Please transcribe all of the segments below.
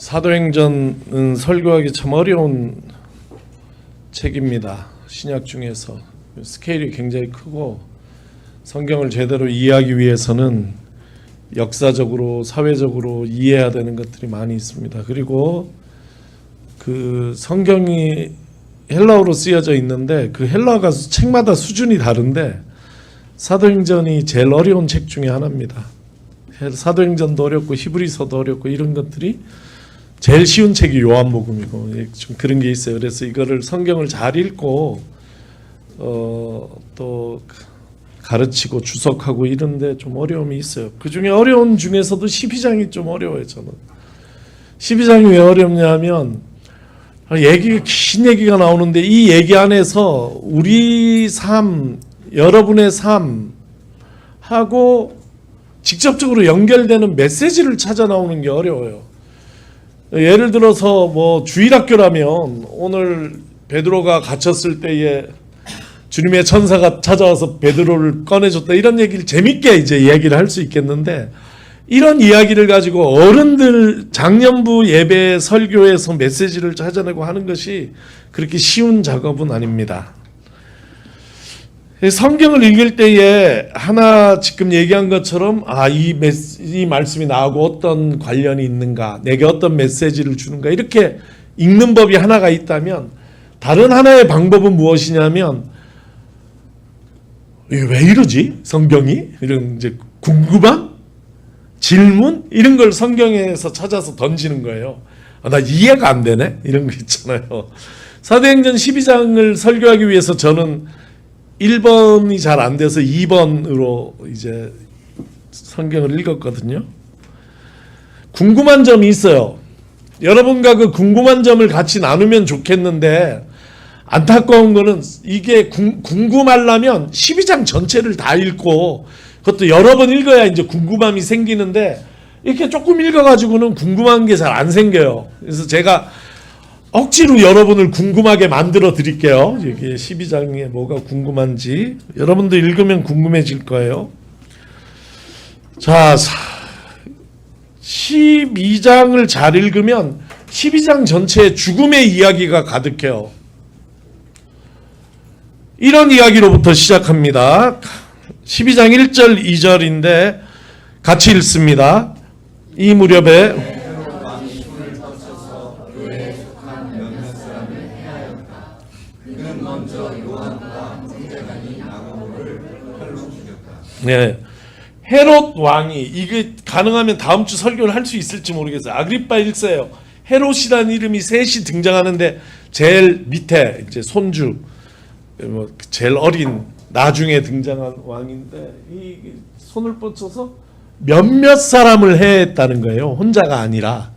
사도행전은 설교하기 참 어려운 책입니다. 신약 중에서 스케일이 굉장히 크고 성경을 제대로 이해하기 위해서는 역사적으로 사회적으로 이해해야 되는 것들이 많이 있습니다. 그리고 그 성경이 헬라어로 쓰여져 있는데 그 헬라어가 책마다 수준이 다른데 사도행전이 제일 어려운 책 중에 하나입니다. 사도행전도 어렵고 히브리서도 어렵고 이런 것들이 제일 쉬운 책이 요한복음이고 좀 그런 게 있어요. 그래서 이거를 성경을 잘 읽고 또 가르치고 주석하고 이런데 좀 어려움이 있어요. 그 중에 어려운 중에서도 12장이 좀 어려워요. 저는 12장이 왜 어렵냐 하면 얘기가 긴 얘기가 나오는데 이 얘기 안에서 우리 삶, 여러분의 삶하고 직접적으로 연결되는 메시지를 찾아 나오는 게 어려워요. 예를 들어서 뭐 주일학교라면 오늘 베드로가 갇혔을 때에 주님의 천사가 찾아와서 베드로를 꺼내줬다 이런 얘기를 재밌게 이제 이야기를 할 수 있겠는데 이런 이야기를 가지고 어른들 작년부 예배 설교에서 메시지를 찾아내고 하는 것이 그렇게 쉬운 작업은 아닙니다. 성경을 읽을 때에 하나 지금 얘기한 것처럼 이 말씀이 나하고 어떤 관련이 있는가, 내게 어떤 메시지를 주는가 이렇게 읽는 법이 하나가 있다면 다른 하나의 방법은 무엇이냐면 왜 이러지? 성경이? 이런 이제 궁금함? 질문? 이런 걸 성경에서 찾아서 던지는 거예요. 나 이해가 안 되네? 이런 거 있잖아요. 사도행전 12장을 설교하기 위해서 저는 1번이 잘 안 돼서 2번으로 이제 성경을 읽었거든요. 궁금한 점이 있어요. 여러분과 그 궁금한 점을 같이 나누면 좋겠는데 안타까운 거는 이게 궁금하려면 12장 전체를 다 읽고 그것도 여러 번 읽어야 이제 궁금함이 생기는데 이렇게 조금 읽어가지고는 궁금한 게 잘 안 생겨요. 그래서 제가 억지로 여러분을 궁금하게 만들어 드릴게요. 여기 12장에 뭐가 궁금한지 여러분도 읽으면 궁금해질 거예요. 자, 12장을 잘 읽으면 12장 전체에 죽음의 이야기가 가득해요. 이런 이야기로부터 시작합니다. 12장 1절 2절인데 같이 읽습니다. 이 무렵에 네, 헤롯 왕이 이게 가능하면 다음 주 설교를 할 수 있을지 모르겠어요. 아그리파 1세예요. 헤롯이라는 이름이 셋이 등장하는데 제일 밑에 이제 손주 제일 어린 나중에 등장한 왕인데 이 손을 뻗쳐서 몇몇 사람을 해했다는 거예요. 혼자가 아니라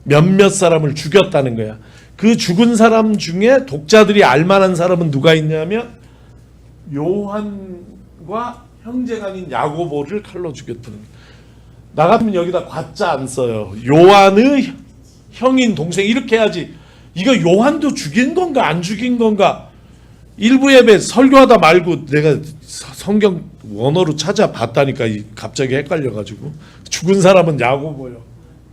몇몇 사람을 죽였다는 거야. 그 죽은 사람 중에 독자들이 알만한 사람은 누가 있냐면 요한과 형제가 아닌 야고보를 칼로 죽였다는 거예요. 나 같으면 여기다 과자 안 써요. 요한의 형인 동생 이렇게 해야지. 이거 요한도 죽인 건가 안 죽인 건가 일부 예배 설교하다 말고 내가 성경 원어로 찾아봤다니까 갑자기 헷갈려가지고 죽은 사람은 야고보요.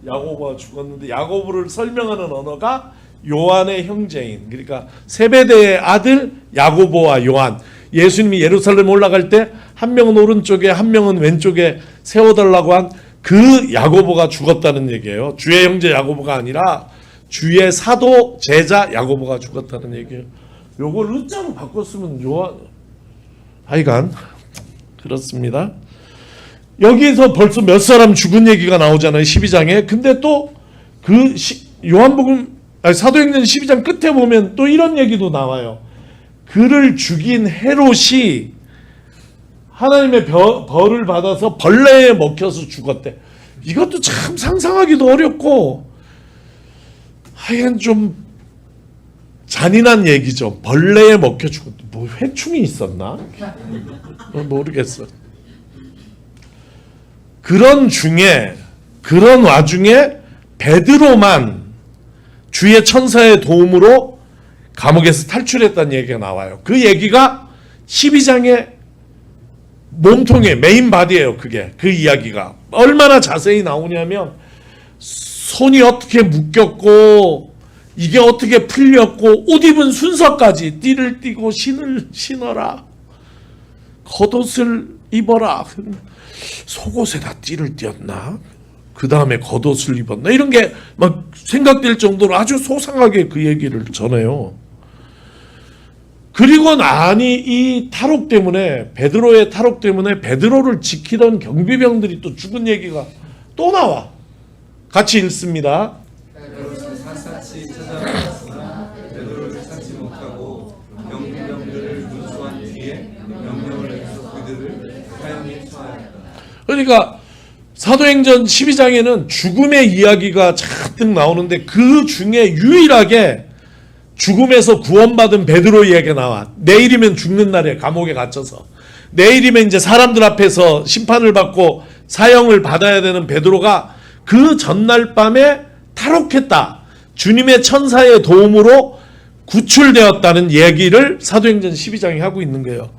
야고보가 죽었는데 야고보를 설명하는 언어가 요한의 형제인 그러니까 세베대의 아들 야고보와 요한 예수님이 예루살렘 올라갈 때 한 명은 오른쪽에 한 명은 왼쪽에 세워달라고 한 그 야고보가 죽었다는 얘기예요. 주의 형제 야고보가 아니라 주의 사도 제자 야고보가 죽었다는 얘기예요. 요걸 은자로 바꿨으면 요한 하여간 그렇습니다. 여기서 벌써 몇 사람 죽은 얘기가 나오잖아요. 12장에. 근데 또 그 사도행전 12장 끝에 보면 또 이런 얘기도 나와요. 그를 죽인 헤롯이 하나님의 벌을 받아서 벌레에 먹혀서 죽었대. 이것도 참 상상하기도 어렵고 하여간 좀 잔인한 얘기죠. 벌레에 먹혀 죽었대. 뭐 회충이 있었나? 모르겠어. 그런 와중에 베드로만 주의 천사의 도움으로 감옥에서 탈출했다는 얘기가 나와요. 그 얘기가 12장의 몸통의 메인 바디예요. 그게 그 이야기가 얼마나 자세히 나오냐면 손이 어떻게 묶였고 이게 어떻게 풀렸고 옷 입은 순서까지 띠를 띠고 신을 신어라. 겉옷을 입어라. 속옷에다 띠를 띄었나? 그 다음에 겉옷을 입었나? 이런 게 막 생각될 정도로 아주 소상하게 그 얘기를 전해요. 그리고 나니 이 탈옥 때문에, 베드로의 탈옥 때문에 베드로를 지키던 경비병들이 또 죽은 얘기가 또 나와. 같이 읽습니다. 베드로는 샅샅이 찾아나갔으나 베드로를 찾지 못하고 경비병들을 누수한 뒤에 명령을 내려서 그들을 사형에 처하였다. 그러니까 사도행전 12장에는 죽음의 이야기가 잔뜩 나오는데 그 중에 유일하게 죽음에서 구원받은 베드로 이야기가 나와. 내일이면 죽는 날에 감옥에 갇혀서, 내일이면 이제 사람들 앞에서 심판을 받고 사형을 받아야 되는 베드로가 그 전날 밤에 탈옥했다. 주님의 천사의 도움으로 구출되었다는 얘기를 사도행전 12장이 하고 있는 거예요.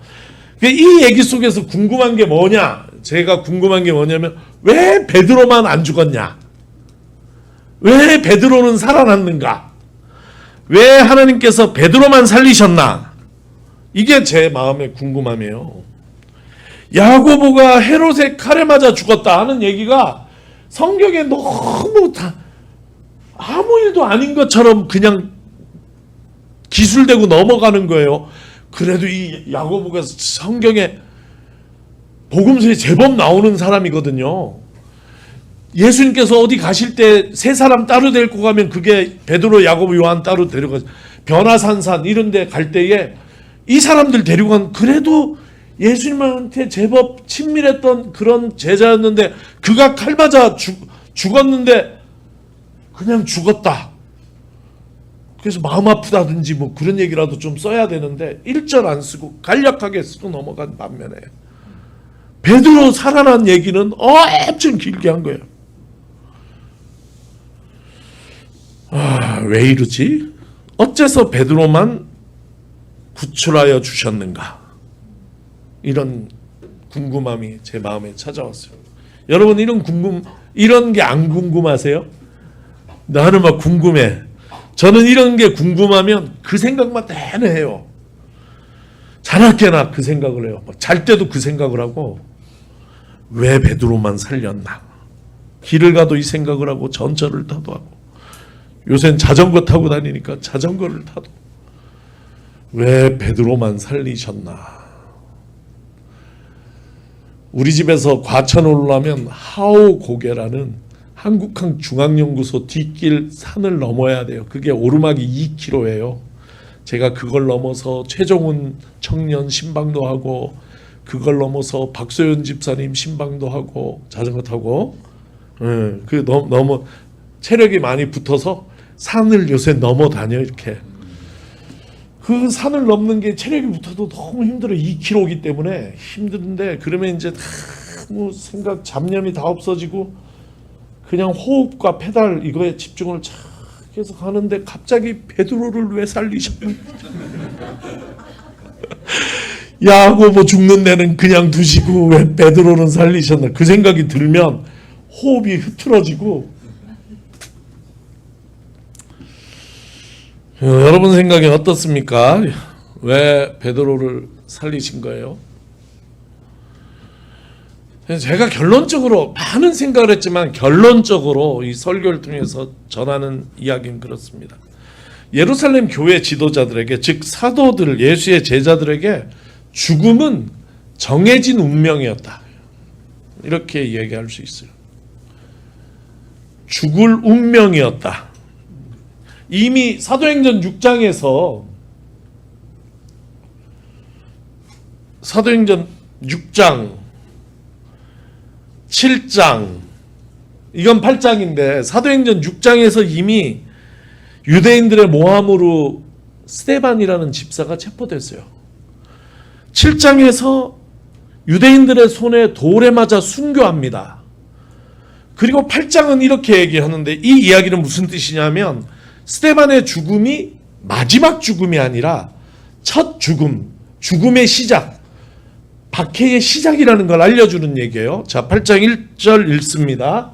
이 얘기 속에서 궁금한 게 뭐냐? 제가 궁금한 게 뭐냐면 왜 베드로만 안 죽었냐? 왜 베드로는 살아났는가? 왜 하나님께서 베드로만 살리셨나? 이게 제 마음의 궁금함이에요. 야고보가 헤롯의 칼에 맞아 죽었다 하는 얘기가 성경에 너무 다 아무 일도 아닌 것처럼 그냥 기술되고 넘어가는 거예요. 그래도 이 야고보가 성경에 복음서에 제법 나오는 사람이거든요. 예수님께서 어디 가실 때 세 사람 따로 데리고 가면 그게 베드로, 야고보, 요한 따로 데려가, 변화산산 이런 데 갈 때에 이 사람들 데리고 간, 그래도 예수님한테 제법 친밀했던 그런 제자였는데 그가 칼 맞아 죽었는데 그냥 죽었다. 그래서 마음 아프다든지 뭐 그런 얘기라도 좀 써야 되는데 1절 안 쓰고 간략하게 쓰고 넘어간 반면에 베드로 살아난 얘기는 엄청 길게 한 거예요. 왜 이러지? 어째서 베드로만 구출하여 주셨는가? 이런 궁금함이 제 마음에 찾아왔어요. 여러분 이런 게 안 궁금하세요? 나는 막 궁금해. 저는 이런 게 궁금하면 그 생각만 내내 해요. 자나깨나 그 생각을 해요. 잘 때도 그 생각을 하고 왜 베드로만 살렸나? 길을 가도 이 생각을 하고 전철을 타도 하고 요새는 자전거 타고 다니니까 자전거를 타도 왜 베드로만 살리셨나? 우리 집에서 과천 올라면 하오고개라는 한국항중앙연구소 뒷길 산을 넘어야 돼요. 그게 오르막이 2km예요. 제가 그걸 넘어서 최종훈 청년 신방도 하고 그걸 넘어서 박소연 집사님 신방도 하고 자전거 타고 그 너무 체력이 많이 붙어서 산을 요새 넘어 다녀 이렇게. 그 산을 넘는 게 체력이 붙어도 너무 힘들어. 2km이기 때문에 힘든데 그러면 이제 뭐 생각 잡념이 다 없어지고 그냥 호흡과 페달 이거에 집중을 쫙 계속 하는데 갑자기 베드로를 왜 살리셨나? 야고보 죽는 데는 그냥 두시고 왜 베드로는 살리셨나? 그 생각이 들면 호흡이 흐트러지고. 여러분 생각이 어떻습니까? 왜 베드로를 살리신 거예요? 제가 결론적으로 많은 생각을 했지만 결론적으로 이 설교를 통해서 전하는 이야기는 그렇습니다. 예루살렘 교회 지도자들에게, 즉 사도들, 예수의 제자들에게 죽음은 정해진 운명이었다. 이렇게 얘기할 수 있어요. 죽을 운명이었다. 이미 사도행전 6장에서 사도행전 6장 7장 이건 8장인데 사도행전 6장에서 이미 유대인들의 모함으로 스데반이라는 집사가 체포됐어요. 7장에서 유대인들의 손에 돌에 맞아 순교합니다. 그리고 8장은 이렇게 얘기하는데 이 이야기는 무슨 뜻이냐면 스데반의 죽음이 마지막 죽음이 아니라 첫 죽음, 죽음의 시작, 박해의 시작이라는 걸 알려주는 얘기예요. 자, 8장 1절 읽습니다.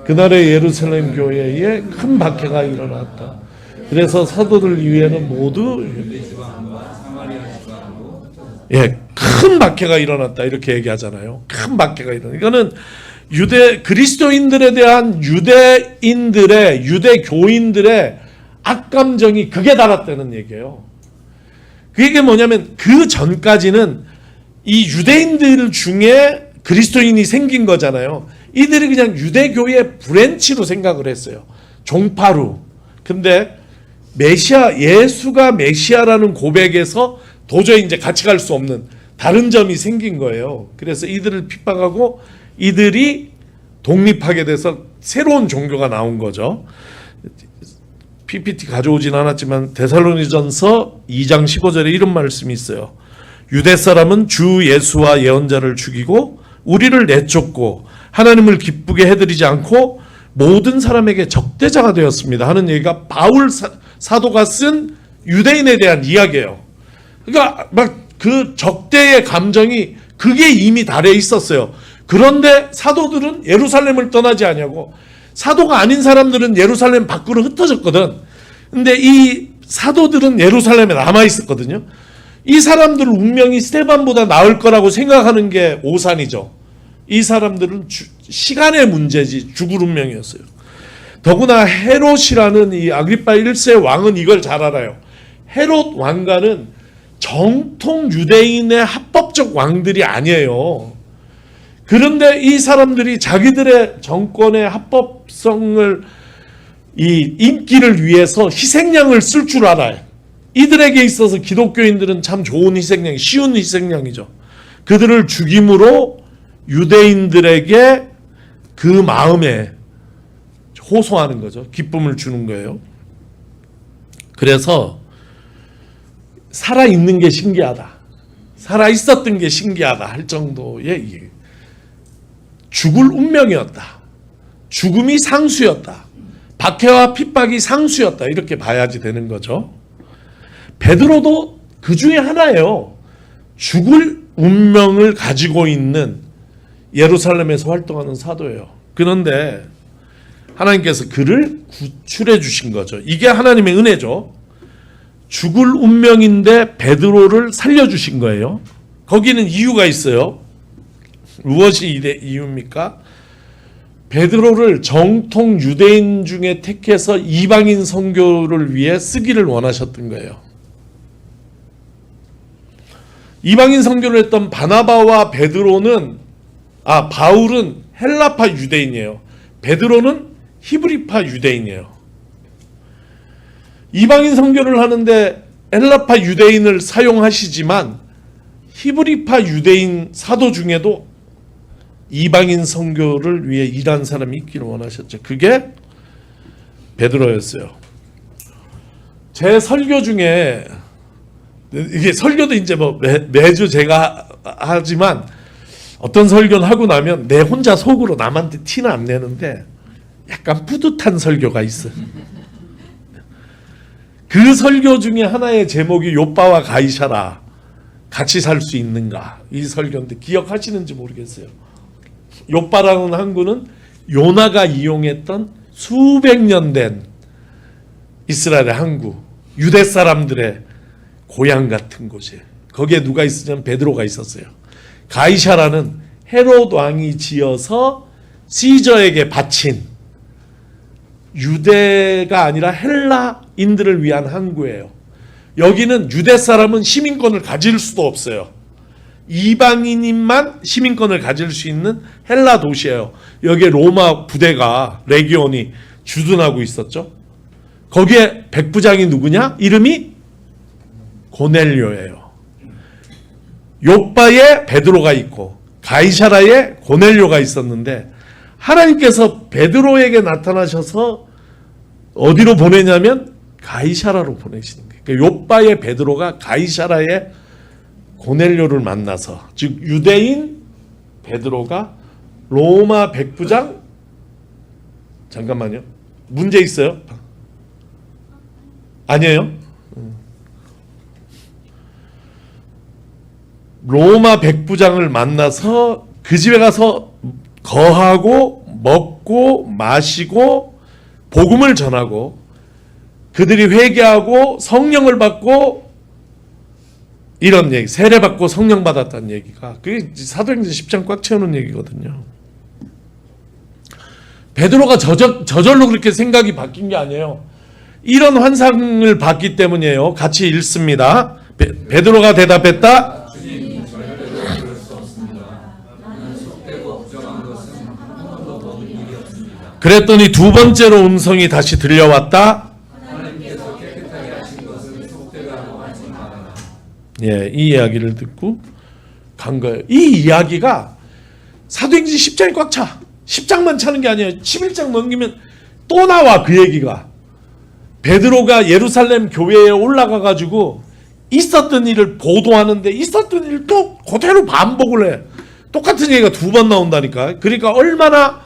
그날의 예루살렘 교회에 큰 박해가 일어났다. 그래서 사도들 이외에는 모두 큰 박해가 일어났다 이렇게 얘기하잖아요. 큰 박해가 일어나. 이거는 그리스도인들에 대한 유대 교인들의 악감정이 극에 달았다는 얘기예요. 그게 뭐냐면 그 전까지는 이 유대인들 중에 그리스도인이 생긴 거잖아요. 이들이 그냥 유대교의 브랜치로 생각을 했어요. 종파로. 근데 예수가 메시아라는 고백에서 도저히 이제 같이 갈 수 없는 다른 점이 생긴 거예요. 그래서 이들을 핍박하고 이들이 독립하게 돼서 새로운 종교가 나온 거죠. PPT 가져오진 않았지만 데살로니전서 2장 15절에 이런 말씀이 있어요. 유대 사람은 주 예수와 예언자를 죽이고 우리를 내쫓고 하나님을 기쁘게 해드리지 않고 모든 사람에게 적대자가 되었습니다 하는 얘기가 바울 사도가 쓴 유대인에 대한 이야기예요. 그러니까 막 그 적대의 감정이 그게 이미 달해 있었어요. 그런데 사도들은 예루살렘을 떠나지 않냐고. 사도가 아닌 사람들은 예루살렘 밖으로 흩어졌거든. 근데 이 사도들은 예루살렘에 남아 있었거든요. 이 사람들 운명이 스데반보다 나을 거라고 생각하는 게 오산이죠. 이 사람들은 시간의 문제지 죽을 운명이었어요. 더구나 헤롯이라는 이 아그리파 1세 왕은 이걸 잘 알아요. 헤롯 왕가는 정통 유대인의 합법적 왕들이 아니에요. 그런데 이 사람들이 자기들의 정권의 합법성을 이 인기를 위해서 희생양을 쓸 줄 알아요. 이들에게 있어서 기독교인들은 참 좋은 희생양, 쉬운 희생양이죠. 그들을 죽임으로 유대인들에게 그 마음에 호소하는 거죠. 기쁨을 주는 거예요. 그래서 살아있는 게 신기하다. 살아있었던 게 신기하다 할 정도의 죽을 운명이었다. 죽음이 상수였다. 박해와 핍박이 상수였다. 이렇게 봐야지 되는 거죠. 베드로도 그 중에 하나예요. 죽을 운명을 가지고 있는 예루살렘에서 활동하는 사도예요. 그런데 하나님께서 그를 구출해 주신 거죠. 이게 하나님의 은혜죠. 죽을 운명인데 베드로를 살려주신 거예요. 거기는 이유가 있어요. 무엇이 이유입니까? 베드로를 정통 유대인 중에 택해서 이방인 선교를 위해 쓰기를 원하셨던 거예요. 이방인 선교를 했던 바나바와 바울은 헬라파 유대인이에요. 베드로는 히브리파 유대인이에요. 이방인 선교를 하는데 헬라파 유대인을 사용하시지만 히브리파 유대인 사도 중에도 이방인 선교를 위해 일한 사람이 있기를 원하셨죠. 그게 베드로였어요. 제 설교 중에 이게 설교도 이제 매주 제가 하지만 어떤 설교를 하고 나면 내 혼자 속으로 남한테 티는 안 내는데 약간 뿌듯한 설교가 있어요. 그 설교 중에 하나의 제목이 요빠와 가이사라 같이 살 수 있는가 이 설교인데 기억하시는지 모르겠어요. 요빠라는 항구는 요나가 이용했던 수백 년 된 이스라엘의 항구, 유대 사람들의 고향 같은 곳이에요. 거기에 누가 있었냐면 베드로가 있었어요. 가이사라는 헤롯 왕이 지어서 시저에게 바친 유대가 아니라 헬라인들을 위한 항구예요. 여기는 유대 사람은 시민권을 가질 수도 없어요. 이방인만 시민권을 가질 수 있는 헬라 도시예요. 여기에 로마 부대가 레기온이 주둔하고 있었죠. 거기에 백부장이 누구냐? 이름이 고넬료예요. 요빠에 베드로가 있고 가이사라에 고넬료가 있었는데 하나님께서 베드로에게 나타나셔서 어디로 보내냐면 가이사라로 보내시는 거예요. 그러니까 요빠의 베드로가 가이사라의 고넬료를 만나서, 즉 유대인 베드로가 로마 백부장, 잠깐만요, 문제 있어요? 아니에요? 로마 백부장을 만나서 그 집에 가서 거하고 먹고 마시고 복음을 전하고 그들이 회개하고 성령을 받고 이런 얘기, 세례받고 성령 받았다는 얘기가 그게 사도행전 10장 꽉 채우는 얘기거든요. 베드로가 저절로 그렇게 생각이 바뀐 게 아니에요. 이런 환상을 봤기 때문이에요. 같이 읽습니다. 베드로가 대답했다. 주님, 절대로 그럴 수 없습니다. 나는 속되고 부정한 것은 한 번도 먹은 일이 없습니다. 그랬더니 두 번째로 음성이 다시 들려왔다. 하나님께서 깨끗하게 하신 것은 속되다고 하지 말아라. 예, 이 이야기를 듣고 간 거예요. 이 이야기가 사도행전 10장이 꽉 차. 10장만 차는 게 아니에요. 11장 넘기면 또 나와 그 얘기가. 베드로가 예루살렘 교회에 올라가 가지고 있었던 일을 보도하는데 있었던 일을 또 그대로 반복을 해. 똑같은 얘기가 두 번 나온다니까. 그러니까 얼마나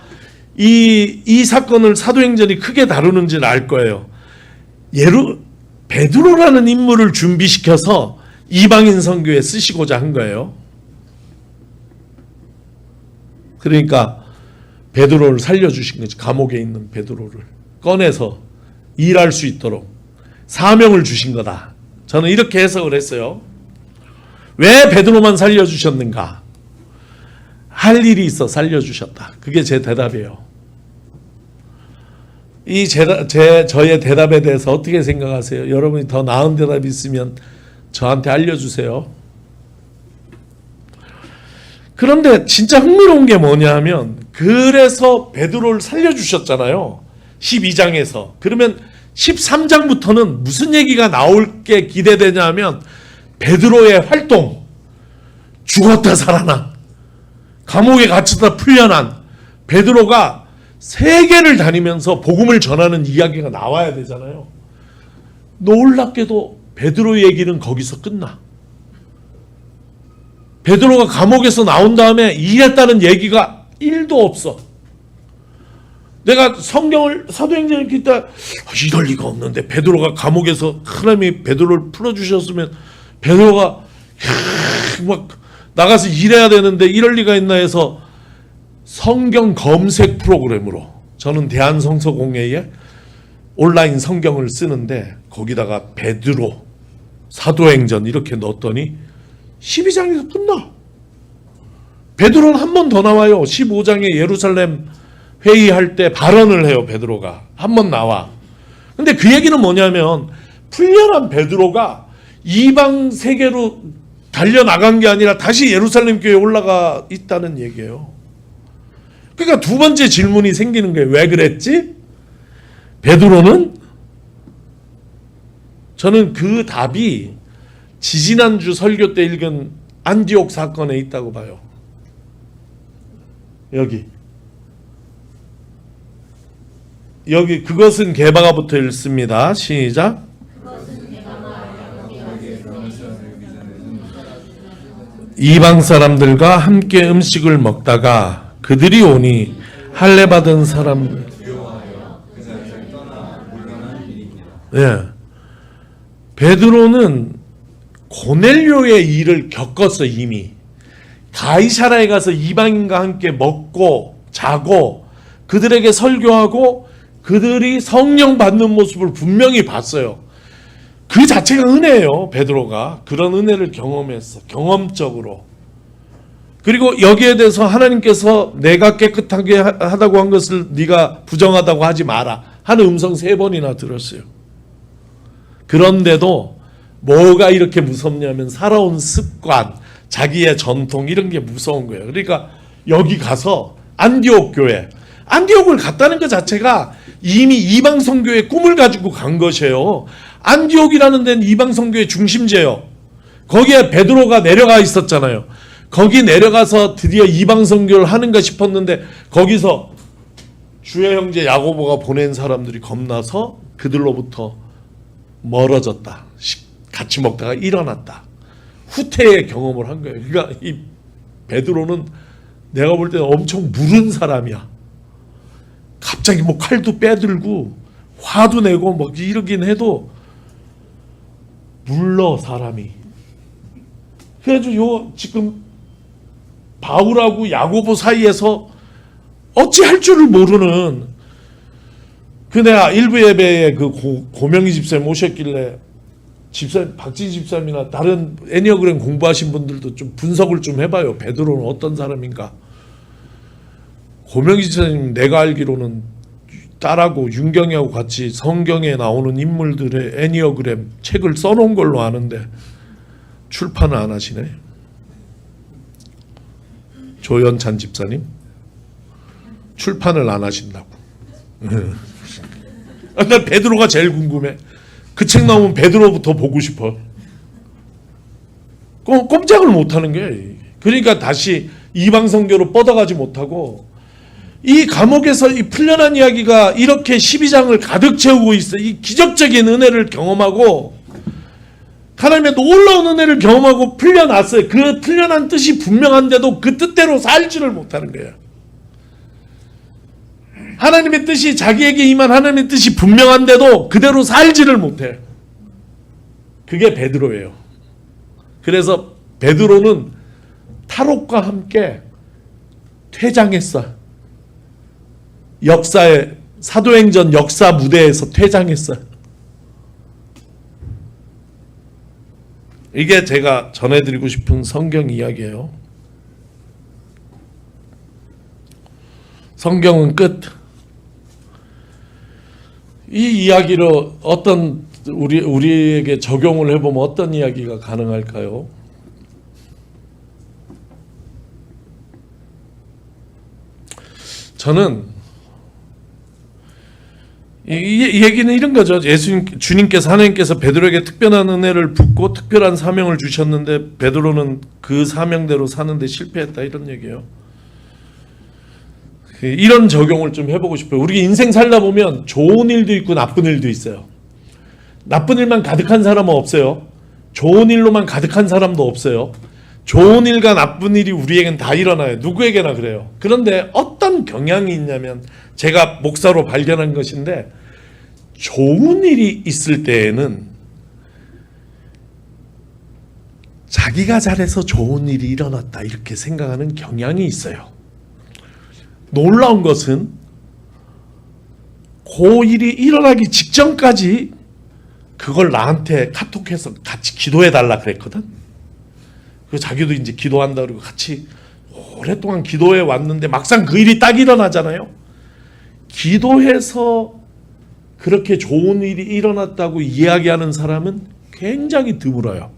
이 사건을 사도행전이 크게 다루는지를 알 거예요. 베드로라는 인물을 준비시켜서 이방인 선교에 쓰시고자 한 거예요. 그러니까 베드로를 살려주신 거지. 감옥에 있는 베드로를 꺼내서 일할 수 있도록 사명을 주신 거다. 저는 이렇게 해석을 했어요. 왜 베드로만 살려주셨는가? 할 일이 있어 살려주셨다. 그게 제 대답이에요. 저의 대답에 대해서 어떻게 생각하세요? 여러분이 더 나은 대답이 있으면 저한테 알려주세요. 그런데 진짜 흥미로운 게 뭐냐 하면 그래서 베드로를 살려주셨잖아요. 12장에서. 그러면 13장부터는 무슨 얘기가 나올 게 기대되냐 하면 베드로의 활동, 죽었다 살아난, 감옥에 갇혔다 풀려난 베드로가 세계를 다니면서 복음을 전하는 이야기가 나와야 되잖아요. 놀랍게도 베드로 얘기는 거기서 끝나. 베드로가 감옥에서 나온 다음에 일했다는 얘기가 1도 없어. 내가 성경을 사도행전을 읽을 때 이럴 리가 없는데 베드로가 감옥에서 하나님이 베드로를 풀어주셨으면 베드로가 막 나가서 일해야 되는데 이럴 리가 있나 해서 성경 검색 프로그램으로 저는 대한성서공회에 온라인 성경을 쓰는데 거기다가 베드로 사도행전 이렇게 넣었더니 12장에서 끝나. 베드로는 한 번 더 나와요. 15장에 예루살렘 회의할 때 발언을 해요. 베드로가 한 번 나와. 근데 그 얘기는 뭐냐면 풀려난 베드로가 이방 세계로 달려나간 게 아니라 다시 예루살렘 교회에 올라가 있다는 얘기예요. 그러니까 두 번째 질문이 생기는 거예요. 왜 그랬지? 베드로는 저는 그 답이 지지난주 설교 때 읽은 안디옥 사건에 있다고 봐요. 여기 그것은 게바가부터 읽습니다. 시작. 이방 사람들과 함께 음식을 먹다가 그들이 오니 할례 받은 사람들. 예. 베드로는 고넬료의 일을 겪었어. 이미 가이사라에 가서 이방인과 함께 먹고 자고 그들에게 설교하고 그들이 성령 받는 모습을 분명히 봤어요. 그 자체가 은혜예요. 베드로가 그런 은혜를 경험했어. 경험적으로. 그리고 여기에 대해서 하나님께서 내가 깨끗하게 하다고 한 것을 네가 부정하다고 하지 마라 하는 음성 3번이나 들었어요. 그런데도 뭐가 이렇게 무섭냐면 살아온 습관, 자기의 전통 이런 게 무서운 거예요. 그러니까 여기 가서 안디옥 교회, 안디옥을 갔다는 것 자체가 이미 이방 선교의 꿈을 가지고 간 것이에요. 안디옥이라는 데는 이방 선교의 중심지예요. 거기에 베드로가 내려가 있었잖아요. 거기 내려가서 드디어 이방 선교를 하는가 싶었는데 거기서 주의 형제 야고보가 보낸 사람들이 겁나서 그들로부터 멀어졌다. 같이 먹다가 일어났다. 후퇴의 경험을 한 거예요. 그러니까 이 베드로는 내가 볼 때는 엄청 무른 사람이야. 갑자기 뭐 칼도 빼들고 화도 내고 뭐 이러긴 해도 물러 사람이. 그래가지고 지금 바울하고 야고보 사이에서 어찌할 줄을 모르는 그 내가 일부 예배에 그 고명희 집사님 오셨길래 집사님 박진희 집사님이나 다른 애니어그램 공부하신 분들도 좀 분석을 좀 해봐요. 베드로는 어떤 사람인가. 고명희 집사님 내가 알기로는 딸하고 윤경이하고 같이 성경에 나오는 인물들의 애니어그램 책을 써놓은 걸로 아는데 출판을 안 하시네. 조연찬 집사님 출판을 안 하신다고. 나 베드로가 제일 궁금해. 그 책 나오면 베드로부터 보고 싶어. 꼼짝을 못하는 게. 그러니까 다시 이방 선교로 뻗어가지 못하고 이 감옥에서 이 풀려난 이야기가 이렇게 12장을 가득 채우고 있어. 이 기적적인 은혜를 경험하고 하나님의 놀라운 은혜를 경험하고 풀려났어요. 그 풀려난 뜻이 분명한데도 그 뜻대로 살지를 못하는 거예요. 하나님의 뜻이 자기에게 임한 하나님의 뜻이 분명한데도 그대로 살지를 못해. 그게 베드로예요. 그래서 베드로는 탈옥과 함께 퇴장했어. 역사의 사도행전 역사 무대에서 퇴장했어. 이게 제가 전해드리고 싶은 성경 이야기예요. 성경은 끝. 이 이야기로 어떤 우리에게 적용을 해보면 어떤 이야기가 가능할까요? 저는 이 얘기는 이런 거죠. 주님께서 하나님께서 베드로에게 특별한 은혜를 붓고 특별한 사명을 주셨는데 베드로는 그 사명대로 사는데 실패했다 이런 얘기예요. 이런 적용을 좀 해보고 싶어요. 우리 인생 살다 보면 좋은 일도 있고 나쁜 일도 있어요. 나쁜 일만 가득한 사람은 없어요. 좋은 일로만 가득한 사람도 없어요. 좋은 일과 나쁜 일이 우리에겐 다 일어나요. 누구에게나 그래요. 그런데 어떤 경향이 있냐면 제가 목사로 발견한 것인데 좋은 일이 있을 때에는 자기가 잘해서 좋은 일이 일어났다 이렇게 생각하는 경향이 있어요. 놀라운 것은 그 일이 일어나기 직전까지 그걸 나한테 카톡해서 같이 기도해달라 그랬거든. 그 자기도 이제 기도한다 그러고 같이 오랫동안 기도해 왔는데 막상 그 일이 딱 일어나잖아요. 기도해서 그렇게 좋은 일이 일어났다고 이야기하는 사람은 굉장히 드물어요.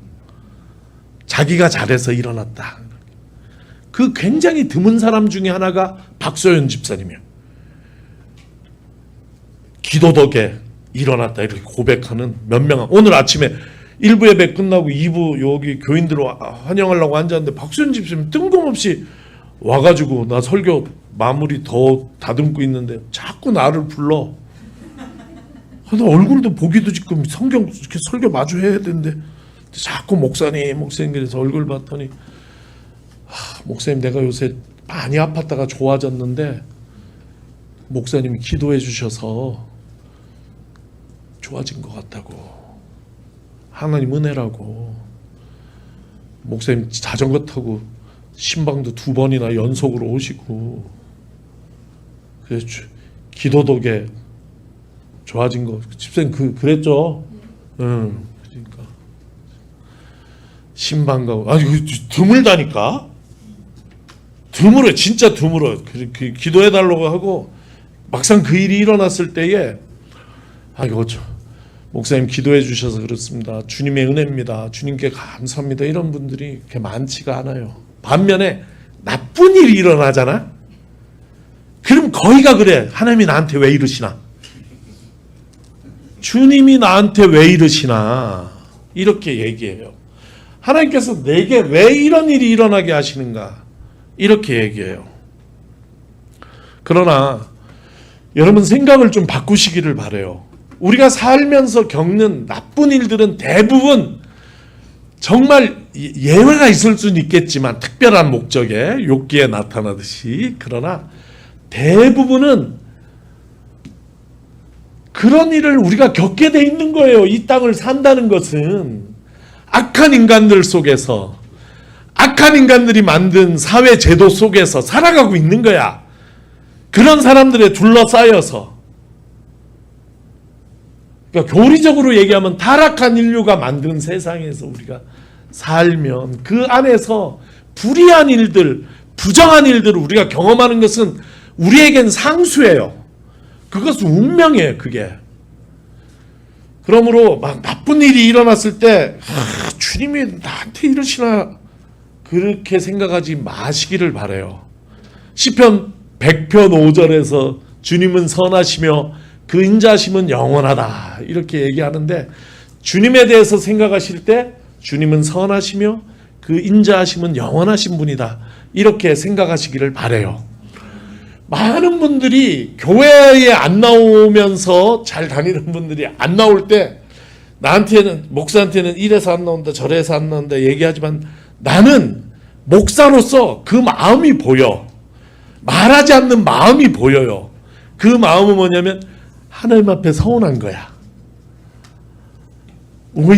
자기가 잘해서 일어났다. 그 굉장히 드문 사람 중에 하나가 박소연 집사님이에요. 기도 덕에 일어났다 이렇게 고백하는 몇 명. 오늘 아침에 1부 예배 끝나고 2부 여기 교인들 환영하려고 앉았는데 박소연 집사님 뜬금없이 와가지고 나 설교 마무리 더 다듬고 있는데 자꾸 나를 불러. 나 얼굴도 보기도 지금 성경 이렇게 설교 마주 해야 되는데 자꾸 목사님 그래서 얼굴 봤더니 목사님 내가 요새 많이 아팠다가 좋아졌는데 목사님이 기도해 주셔서 좋아진 것 같다고. 하나님 은혜라고. 목사님 자전거 타고 신방도 2번이나 연속으로 오시고 그래서 기도 덕에 좋아진 거. 집사님 그랬죠? 응. 그러니까 신방 가고 아니 드물다니까. 드물어. 진짜 드물어. 기도해달라고 하고 막상 그 일이 일어났을 때에 이거 목사님 기도해 주셔서 그렇습니다. 주님의 은혜입니다. 주님께 감사합니다. 이런 분들이 그렇게 많지가 않아요. 반면에 나쁜 일이 일어나잖아. 그럼 거의가 그래. 하나님이 나한테 왜 이러시나? 주님이 나한테 왜 이러시나? 이렇게 얘기해요. 하나님께서 내게 왜 이런 일이 일어나게 하시는가? 이렇게 얘기해요. 그러나 여러분 생각을 좀 바꾸시기를 바라요. 우리가 살면서 겪는 나쁜 일들은 대부분 정말 예외가 있을 수는 있겠지만 특별한 목적에 욥기에 나타나듯이 그러나 대부분은 그런 일을 우리가 겪게 돼 있는 거예요. 이 땅을 산다는 것은 악한 인간들 속에서 악한 인간들이 만든 사회 제도 속에서 살아가고 있는 거야. 그런 사람들에 둘러싸여서, 그러니까 교리적으로 얘기하면 타락한 인류가 만든 세상에서 우리가 살면 그 안에서 불의한 일들, 부정한 일들을 우리가 경험하는 것은 우리에겐 상수예요. 그것은 운명이에요. 그게. 그러므로 막 나쁜 일이 일어났을 때 주님이 나한테 이러시나 그렇게 생각하지 마시기를 바라요. 시편 100편 5절에서 주님은 선하시며 그 인자하심은 영원하다 이렇게 얘기하는데, 주님에 대해서 생각하실 때 주님은 선하시며 그 인자하심은 영원하신 분이다 이렇게 생각하시기를 바라요. 많은 분들이 교회에 안 나오면서 잘 다니는 분들이 안 나올 때 나한테는, 목사한테는 이래서 안 나온다 저래서 안 나온다 얘기하지만, 나는 목사로서 그 마음이 보여. 말하지 않는 마음이 보여요. 그 마음은 뭐냐면 하나님 앞에 서운한 거야. 왜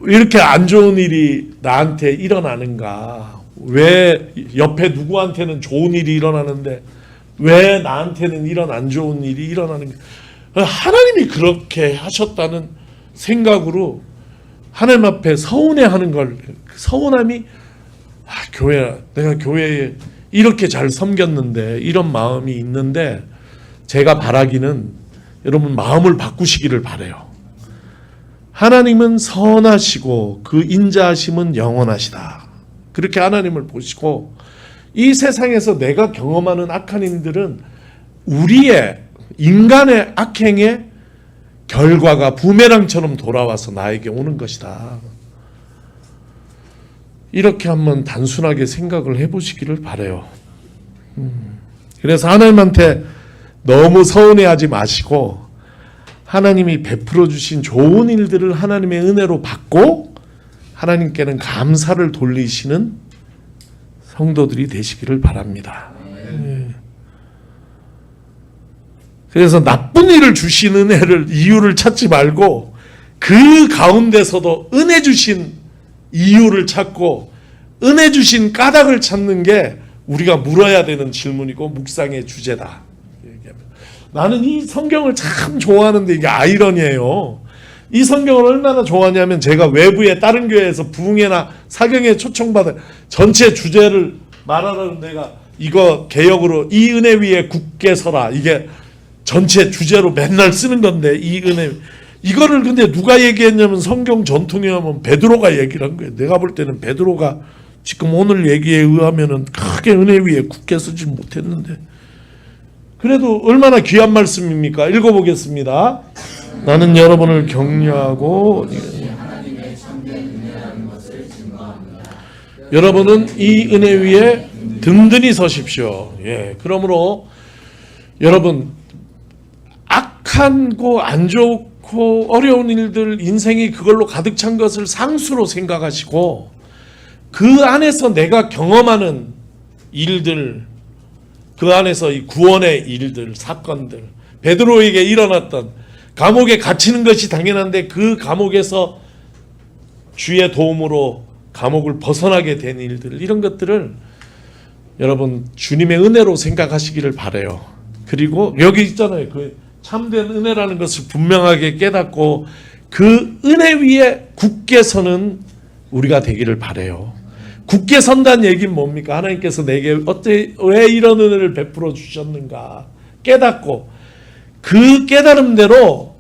이렇게 안 좋은 일이 나한테 일어나는가? 왜 옆에 누구한테는 좋은 일이 일어나는데 왜 나한테는 이런 안 좋은 일이 일어나는가? 하나님이 그렇게 하셨다는 생각으로 하나님 앞에 서운해하는 걸, 서운함이 내가 교회에 이렇게 잘 섬겼는데 이런 마음이 있는데, 제가 바라기는 여러분 마음을 바꾸시기를 바라요. 하나님은 선하시고 그 인자하심은 영원하시다. 그렇게 하나님을 보시고, 이 세상에서 내가 경험하는 악한 일들은 우리의 인간의 악행의 결과가 부메랑처럼 돌아와서 나에게 오는 것이다. 이렇게 한번 단순하게 생각을 해보시기를 바라요. 그래서 하나님한테 너무 서운해하지 마시고, 하나님이 베풀어 주신 좋은 일들을 하나님의 은혜로 받고 하나님께는 감사를 돌리시는 성도들이 되시기를 바랍니다. 그래서 나쁜 일을 주신 은혜를, 이유를 찾지 말고 그 가운데서도 은혜 주신 이유를 찾고 은혜 주신 까닭을 찾는 게 우리가 물어야 되는 질문이고 묵상의 주제다. 나는 이 성경을 참 좋아하는데 이게 아이러니예요. 이 성경을 얼마나 좋아하냐면, 제가 외부에 다른 교회에서 부흥회나 사경에 초청받아 전체 주제를 말하라는, 내가 이거 개역으로 이 은혜 위에 굳게 서라, 이게 전체 주제로 맨날 쓰는 건데, 이 은혜, 이거를 근데 누가 얘기했냐면 성경 전통에 하면 베드로가 얘기를 한 거예요. 내가 볼 때는 베드로가 지금 오늘 얘기에 의하면은 크게 은혜 위에 굳게 쓰지 못했는데, 그래도 얼마나 귀한 말씀입니까? 읽어보겠습니다. 나는 여러분을 격려하고, 여러분은 이 은혜 위에 든든히 서십시오. 예, 그러므로 여러분, 악하고 안 좋고 어려운 일들, 인생이 그걸로 가득 찬 것을 상수로 생각하시고, 그 안에서 내가 경험하는 일들, 그 안에서 이 구원의 일들, 사건들, 베드로에게 일어났던, 감옥에 갇히는 것이 당연한데 그 감옥에서 주의 도움으로 감옥을 벗어나게 된 일들, 이런 것들을 여러분 주님의 은혜로 생각하시기를 바라요. 그리고 여기 있잖아요. 그 참된 은혜라는 것을 분명하게 깨닫고 그 은혜 위에 굳게 서는 우리가 되기를 바라요. 굳게 선다는 얘기는 뭡니까? 하나님께서 내게 왜 이런 은혜를 베풀어 주셨는가 깨닫고, 그 깨달음대로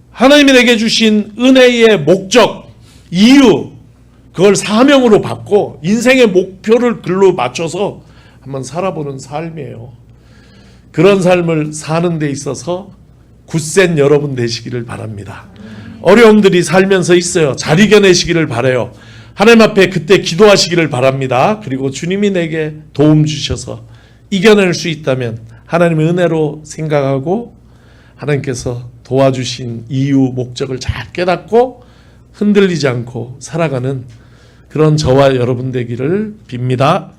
하나님이 내게 주신 은혜의 목적, 이유, 그걸 사명으로 받고 인생의 목표를 글로 맞춰서 한번 살아보는 삶이에요. 그런 삶을 사는 데 있어서 굳센 여러분 되시기를 바랍니다. 어려움들이 살면서 있어요. 잘 이겨내시기를 바라요. 하나님 앞에 그때 기도하시기를 바랍니다. 그리고 주님이 내게 도움 주셔서 이겨낼 수 있다면 하나님의 은혜로 생각하고 하나님께서 도와주신 이유, 목적을 잘 깨닫고 흔들리지 않고 살아가는 그런 저와 여러분 되기를 빕니다.